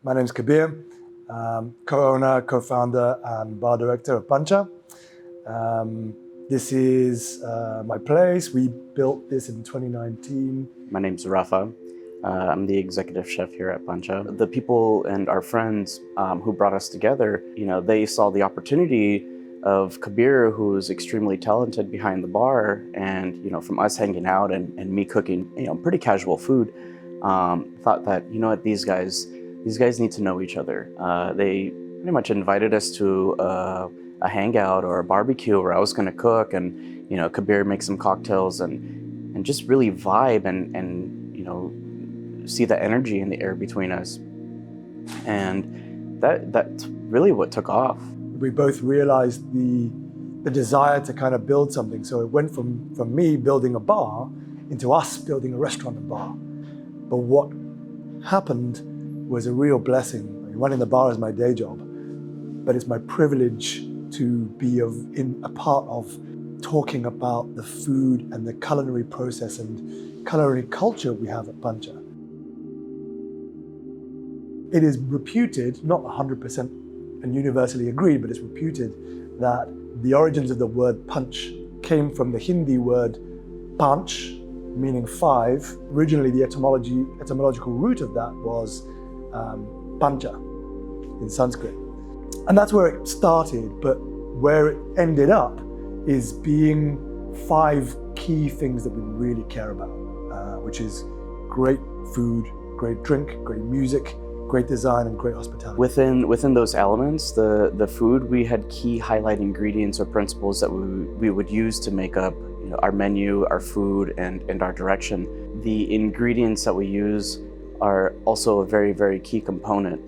My name's Kabir, co-owner, co-founder, and bar director of PANTJA. This is my place. We built this in 2019. My name's Rafa. I'm the executive chef here at PANTJA. The people and our friends who brought us together, they saw the opportunity of Kabir, who's extremely talented behind the bar, and from us hanging out and me cooking, pretty casual food, thought that these guys need to know each other. They pretty much invited us to a hangout or a barbecue where I was going to cook, and Kabir make some cocktails and just really vibe and see the energy in the air between us, and that's really what took off. We both realized the desire to kind of build something. So it went from me building a bar into us building a restaurant and bar. But what happened was a real blessing. Running the bar is my day job, but it's my privilege to be a part of talking about the food and the culinary process and culinary culture we have at PANTJA. It is reputed, not 100% and universally agreed, but it's reputed that the origins of the word punch came from the Hindi word panch, meaning 5. Originally, the etymological root of that was PANTJA in Sanskrit. And that's where it started, but where it ended up is being 5 key things that we really care about, which is great food, great drink, great music, great design, and great hospitality. Within those elements, the food, we had key highlight ingredients or principles that we would use to make up our menu, our food, and our direction. The ingredients that we use are also a very, very key component.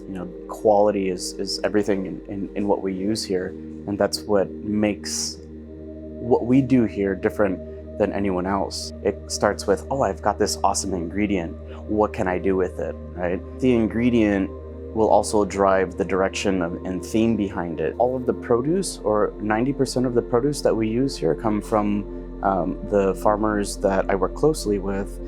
Quality is everything in what we use here, and that's what makes what we do here different than anyone else. It starts with, oh, I've got this awesome ingredient. What can I do with it, right? The ingredient will also drive the direction and theme behind it. All of the produce, or 90% of the produce that we use here, come from the farmers that I work closely with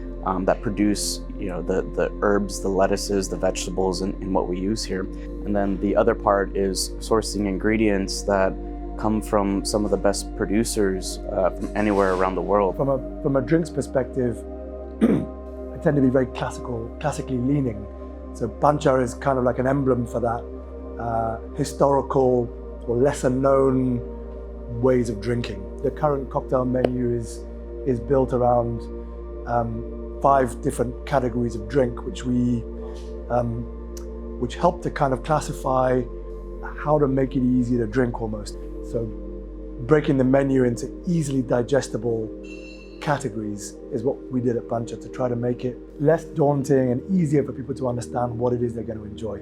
that produce the herbs, the lettuces, the vegetables, and what we use here. And then the other part is sourcing ingredients that come from some of the best producers from anywhere around the world. From a drinks perspective, I tend to be very classically leaning. So PANTJA is kind of like an emblem for that historical or lesser known ways of drinking. The current cocktail menu is built around 5 different categories of drink, which help to kind of classify how to make it easy to drink almost. So breaking the menu into easily digestible categories is what we did at PANTJA, to try to make it less daunting and easier for people to understand what it is they're going to enjoy.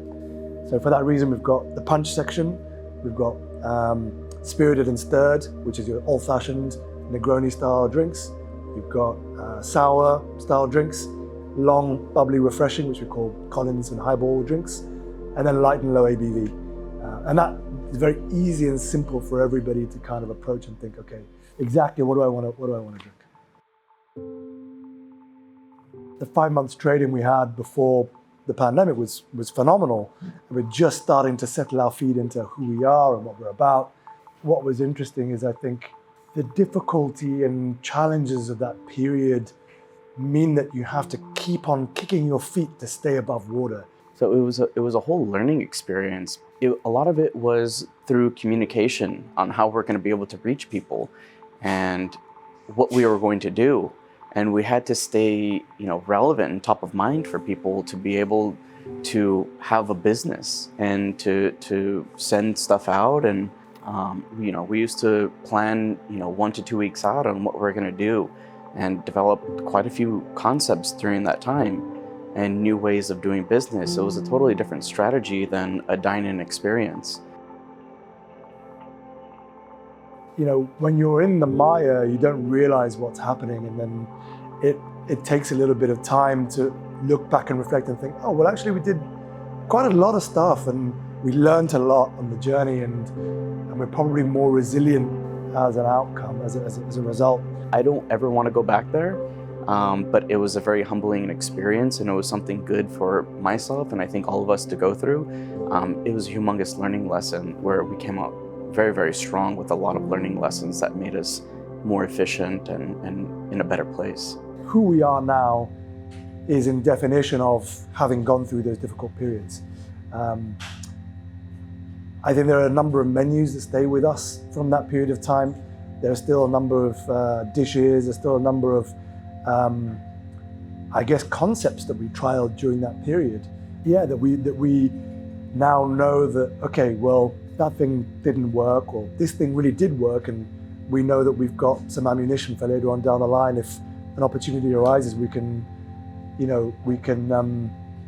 So for that reason, we've got the punch section, we've got spirited and stirred, which is your old-fashioned Negroni style drinks. We've got sour style drinks, long, bubbly, refreshing, which we call Collins and highball drinks, and then light and low ABV. And that is very easy and simple for everybody to kind of approach and think, okay, exactly what do I want to drink? The 5 months trading we had before the pandemic was phenomenal. We're just starting to settle our feet into who we are and what we're about. What was interesting is, I think, the difficulty and challenges of that period mean that you have to keep on kicking your feet to stay above water. So it was a whole learning experience. A lot of it was through communication on how we're going to be able to reach people and what we were going to do. And we had to stay, relevant and top of mind for people to be able to have a business and to send stuff out. And, we used to plan, 1 to 2 weeks out on what we're going to do, and develop quite a few concepts during that time and new ways of doing business. It was a totally different strategy than a dine-in experience. When you're in the mire, you don't realize what's happening, and then it takes a little bit of time to look back and reflect and think, oh, well, actually we did quite a lot of stuff, and we learned a lot on the journey, and we're probably more resilient as an outcome, as a result. I don't ever want to go back there. but it was a very humbling experience, and it was something good for myself and I think all of us to go through. It was a humongous learning lesson where we came out very, very strong with a lot of learning lessons that made us more efficient and in a better place. Who we are now is in definition of having gone through those difficult periods. I think there are a number of menus that stay with us from that period of time. There are still a number of dishes, there's still a number of, I guess, concepts that we trialed during that period. Yeah, that we now know that, okay, well, that thing didn't work, or this thing really did work, and we know that we've got some ammunition for later on down the line. If an opportunity arises, we can,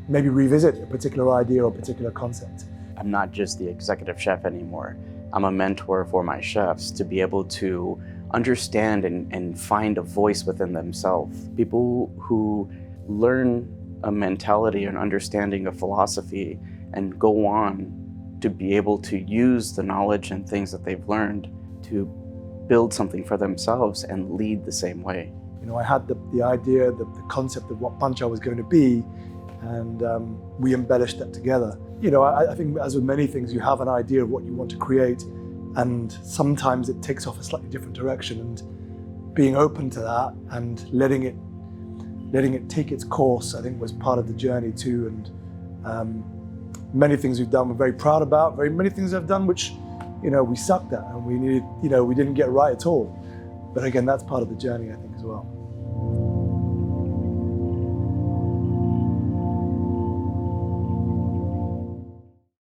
maybe revisit a particular idea or a particular concept. I'm not just the executive chef anymore. I'm a mentor for my chefs to be able to understand and find a voice within themselves. People who learn a mentality and understanding of philosophy and go on to be able to use the knowledge and things that they've learned to build something for themselves and lead the same way. I had the idea, the concept of what PANTJA was going to be, and we embellished that together. I think as with many things, you have an idea of what you want to create, and sometimes it takes off a slightly different direction, and being open to that and letting it take its course, I think, was part of the journey too. And many things we've done we're very proud about, many things I've done which, we sucked at and we didn't get right at all. But again, that's part of the journey, I think, as well.